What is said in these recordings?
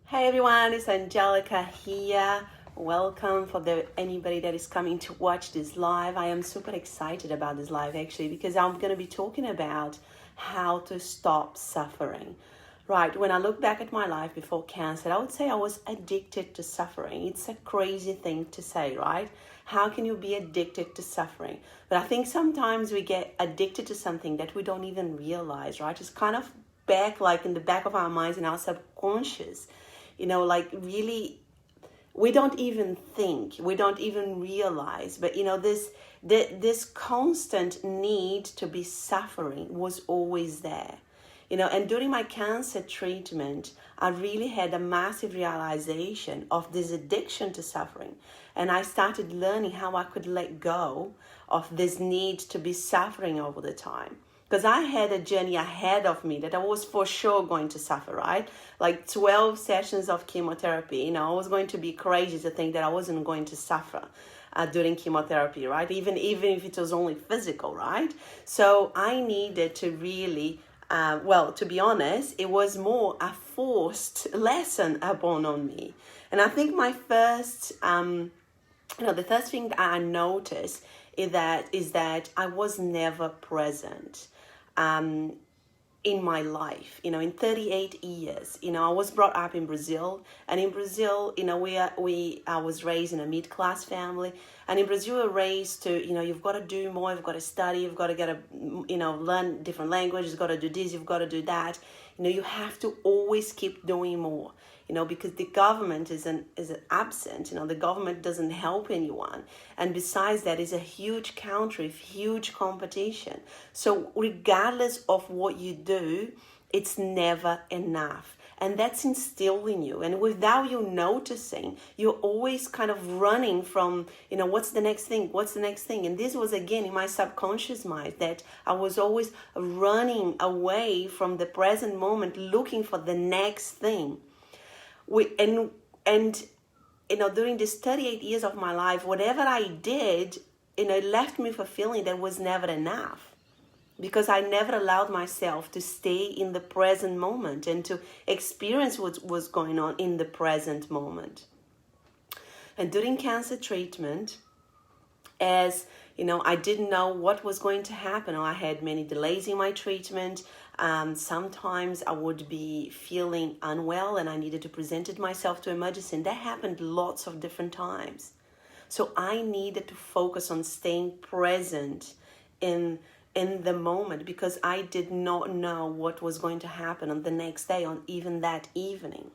Hey everyone, it's Angelica here. Welcome for anybody that is coming to watch this live. I am super excited about this live actually because I'm going to be talking about how to stop suffering. Right, when I look back at my life before cancer, I would say I was addicted to suffering. It's a crazy thing to say, right? How can you be addicted to suffering? But I think sometimes we get addicted to something that we don't even realize, right? It's kind of back, like in the back of our minds, in our subconscious. Like really, we don't even think, we don't even realize, but this constant need to be suffering was always there. And during my cancer treatment, I really had a massive realization of this addiction to suffering, and I started learning how I could let go of this need to be suffering all the time, because I had a journey ahead of me that I was for sure going to suffer, right? Like 12 sessions of chemotherapy, I was going to be crazy to think that I wasn't going to suffer during chemotherapy, right? Even if it was only physical, right? So I needed to really, to be honest, it was more a forced lesson upon on me. And I think my first, the first thing that I noticed is that I was never present in my life. In 38 years, I was brought up in Brazil, and in Brazil, I was raised in a mid-class family, and in Brazil we're raised to, you've got to do more, you've got to study, you've got to learn different languages, you've got to do this, you've got to do that. You have to always keep doing more. Because the government is absent. The government doesn't help anyone. And besides that, it's a huge country, huge competition. So regardless of what you do, it's never enough. And that's instilled in you. And without you noticing, you're always kind of running from, what's the next thing? What's the next thing? And this was, again, in my subconscious mind, that I was always running away from the present moment, looking for the next thing. During these 38 years of my life, whatever I did, it left me with a feeling that was never enough, because I never allowed myself to stay in the present moment and to experience what was going on in the present moment. And during cancer treatment, as I didn't know what was going to happen. I had many delays in my treatment. Sometimes I would be feeling unwell and I needed to present myself to emergency. And that happened lots of different times. So I needed to focus on staying present in the moment, because I did not know what was going to happen on the next day, on even that evening.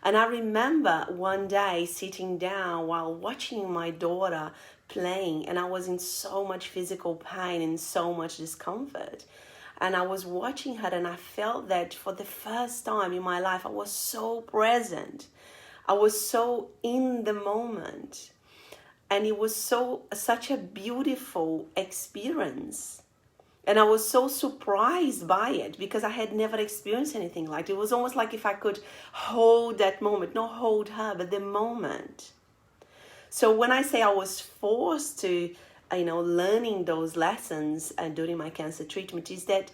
And I remember one day sitting down while watching my daughter playing, and I was in so much physical pain and so much discomfort. And I was watching her, and I felt that for the first time in my life, I was so present. I was so in the moment. And it was such a beautiful experience. And I was so surprised by it, because I had never experienced anything like it. It was almost like if I could hold that moment, not hold her, but the moment. So when I say I was forced to, learning those lessons during my cancer treatment, is that,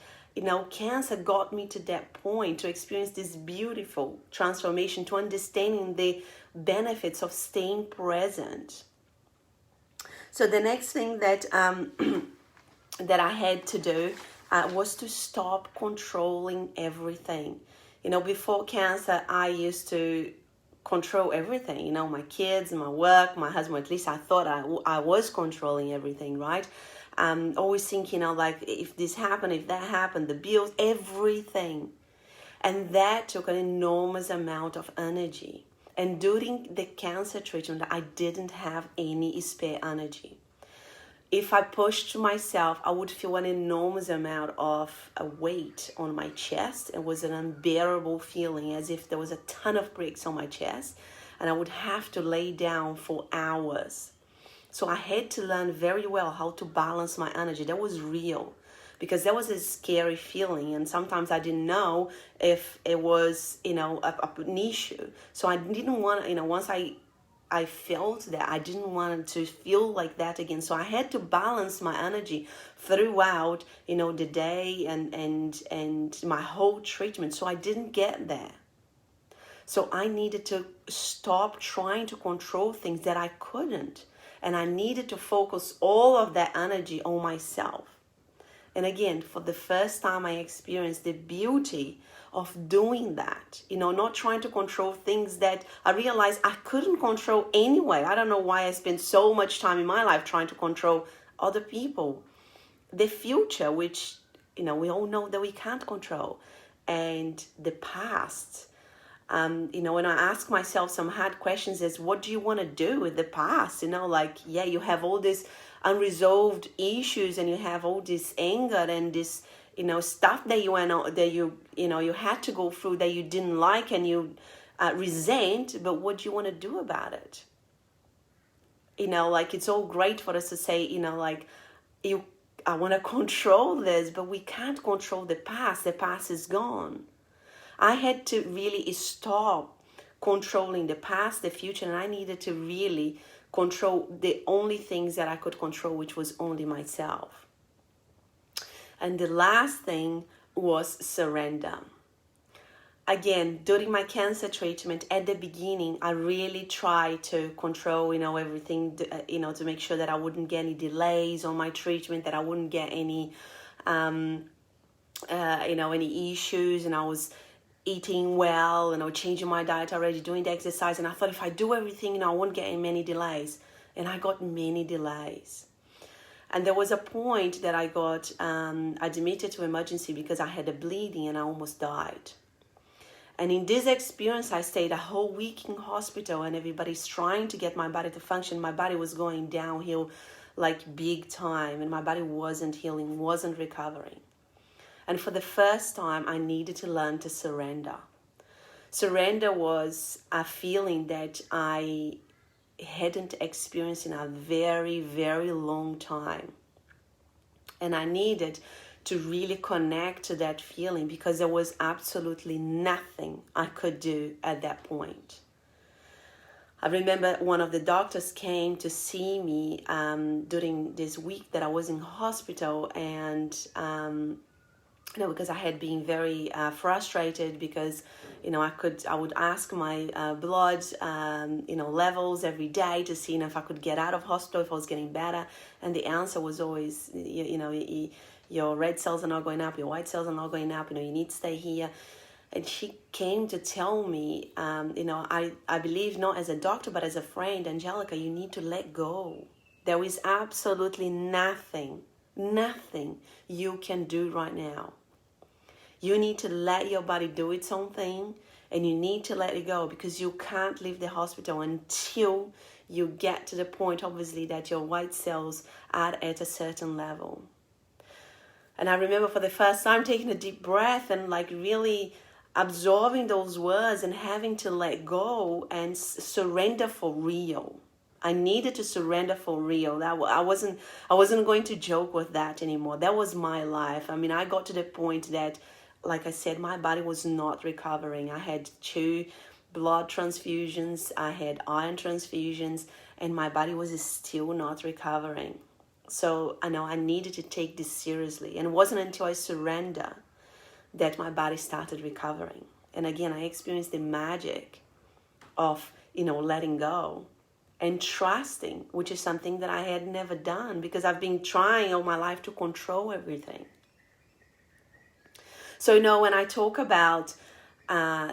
cancer got me to that point to experience this beautiful transformation, to understanding the benefits of staying present. So the next thing that that I had to do was to stop controlling everything. Before cancer, I used to control everything, my kids, my work, my husband. At least I thought I was controlling everything, right? Always thinking, like, if this happened, if that happened, the bills, everything. And that took an enormous amount of energy. And during the cancer treatment, I didn't have any spare energy. If I pushed myself, I would feel an enormous amount of a weight on my chest. It was an unbearable feeling, as if there was a ton of bricks on my chest, and I would have to lay down for hours. So I had to learn very well how to balance my energy. That was real, because that was a scary feeling, and sometimes I didn't know if it was, an issue. So I didn't want, once I felt that, I didn't want to feel like that again. So I had to balance my energy throughout, the day and my whole treatment. So I didn't get there. So I needed to stop trying to control things that I couldn't. And I needed to focus all of that energy on myself. And again, for the first time, I experienced the beauty of doing that. Not trying to control things that I realized I couldn't control anyway. I don't know why I spent so much time in my life trying to control other people. The future, which, we all know that we can't control. And the past. When I ask myself some hard questions is, what do you want to do with the past? You have all these unresolved issues and you have all this anger and this, stuff that you went on, that you had to go through that you didn't like and you resent, but what do you want to do about it? It's all great for us to say, I want to control this, but we can't control the past. The past is gone. I had to really stop controlling the past, the future, and I needed to really control the only things that I could control, which was only myself. And the last thing was surrender. Again, during my cancer treatment, at the beginning, I really tried to control, everything, to make sure that I wouldn't get any delays on my treatment, that I wouldn't get any, any issues, and I was eating well, changing my diet already, doing the exercise, and I thought if I do everything, I won't get many delays, and I got many delays. And there was a point that I got admitted to emergency because I had a bleeding and I almost died. And in this experience, I stayed a whole week in hospital and everybody's trying to get my body to function. My body was going downhill like big time and my body wasn't healing, wasn't recovering. And for the first time, I needed to learn to surrender. Surrender was a feeling that I hadn't experienced in a very, very long time. And I needed to really connect to that feeling because there was absolutely nothing I could do at that point. I remember one of the doctors came to see me during this week that I was in hospital, and because I had been very frustrated because I would ask my blood levels every day to see if I could get out of hospital, if I was getting better, and the answer was always your red cells are not going up, your white cells are not going up, you need to stay here. And she came to tell me, I believe not as a doctor, but as a friend, Angelica, you need to let go. There is absolutely nothing you can do right now. You need to let your body do its own thing, and you need to let it go because you can't leave the hospital until you get to the point, obviously, that your white cells are at a certain level. And I remember for the first time taking a deep breath and really absorbing those words and having to let go and surrender for real. I needed to surrender for real. I wasn't going to joke with that anymore. That was my life. I got to the point that, like I said, my body was not recovering. I had 2 blood transfusions, I had iron transfusions, and my body was still not recovering. So I know I needed to take this seriously. And it wasn't until I surrendered that my body started recovering. And again, I experienced the magic of, letting go and trusting, which is something that I had never done because I've been trying all my life to control everything. So, when I talk about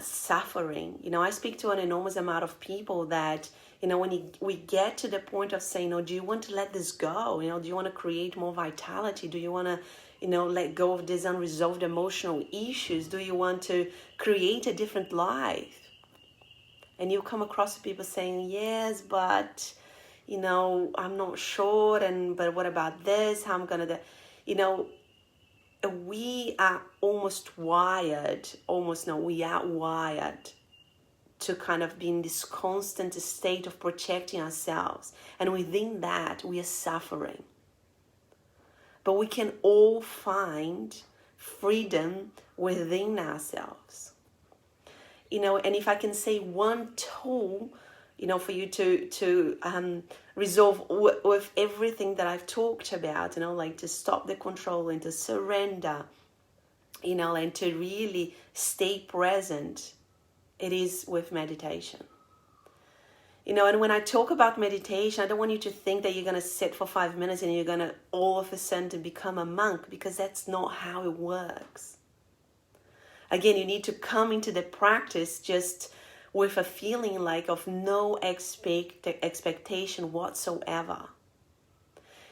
suffering, I speak to an enormous amount of people that, when we get to the point of saying, do you want to let this go? Do you want to create more vitality? Do you want to, let go of these unresolved emotional issues? Do you want to create a different life? And you come across people saying, yes, but, I'm not sure. But what about this? How I'm going to, we are wired to kind of be in this constant state of protecting ourselves. And within that, we are suffering. But we can all find freedom within ourselves. And if I can say one tool, for you to resolve with everything that I've talked about, to stop the control and to surrender, and to really stay present, It is with meditation. You know, and when I talk about meditation, I don't want you to think that you're going to sit for 5 minutes and you're going to all of a sudden become a monk, because that's not how it works. Again, you need to come into the practice just with a feeling like of no expectation whatsoever.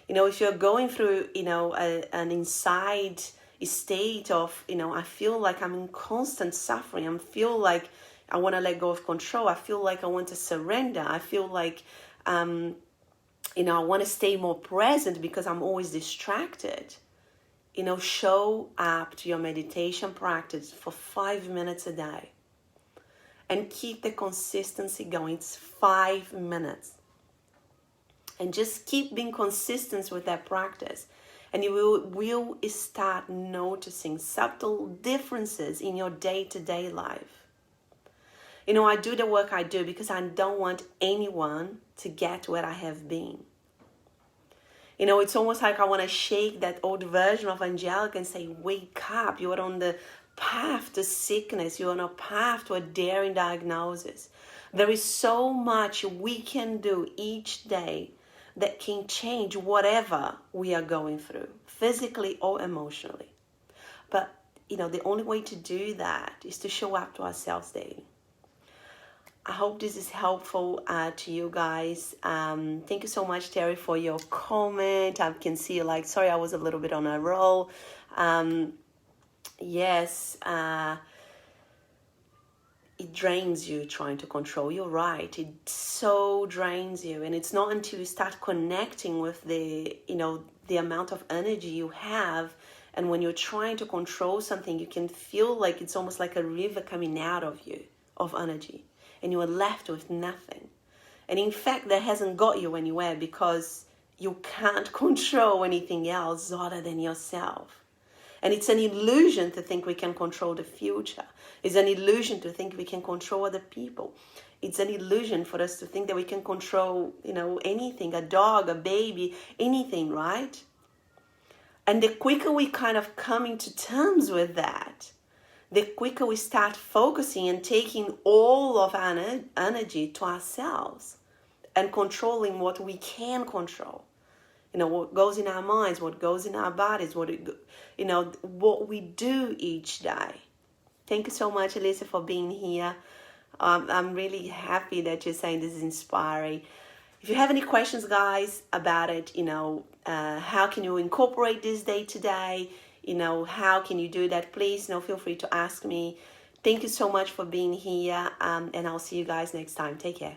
You know, if you're going through, you know, an inside state of, you know, I feel like I'm in constant suffering, I feel like I want to let go of control, I feel like I want to surrender, I feel like, you know, I want to stay more present because I'm always distracted. You know, show up to your meditation practice for 5 minutes a day. And keep the consistency going. It's 5 minutes. And just keep being consistent with that practice. And you will start noticing subtle differences in your day-to-day life. You know, I do the work I do because I don't want anyone to get where I have been. You know, it's almost like I want to shake that old version of Angelica and say, wake up, you're on the path to sickness, you're on a path to a daring diagnosis. There is so much we can do each day that can change whatever we are going through, physically or emotionally. But, you know, the only way to do that is to show up to ourselves daily. I hope this is helpful to you guys. Thank you so much, Terry, for your comment. I can see you like, sorry, I was a little bit on a roll. Yes, it drains you trying to control. You're right. It so drains you. And it's not until you start connecting with the, you know, the amount of energy you have. And when you're trying to control something, you can feel like it's almost like a river coming out of you of energy. And you are left with nothing. And in fact, that hasn't got you anywhere because you can't control anything else other than yourself. And it's an illusion to think we can control the future. It's an illusion to think we can control other people. It's an illusion for us to think that we can control, you know, anything, a dog, a baby, anything, right? And the quicker we kind of come into terms with that, the quicker we start focusing and taking all of our energy to ourselves and controlling what we can control. You know, what goes in our minds, what goes in our bodies, what we do each day. Thank you so much, Elisa, for being here. I'm really happy that you're saying this is inspiring. If you have any questions, guys, about it, you know, how can you incorporate this day to day? You know, how can you do that? Please, you know, feel free to ask me. Thank you so much for being here, and I'll see you guys next time. Take care.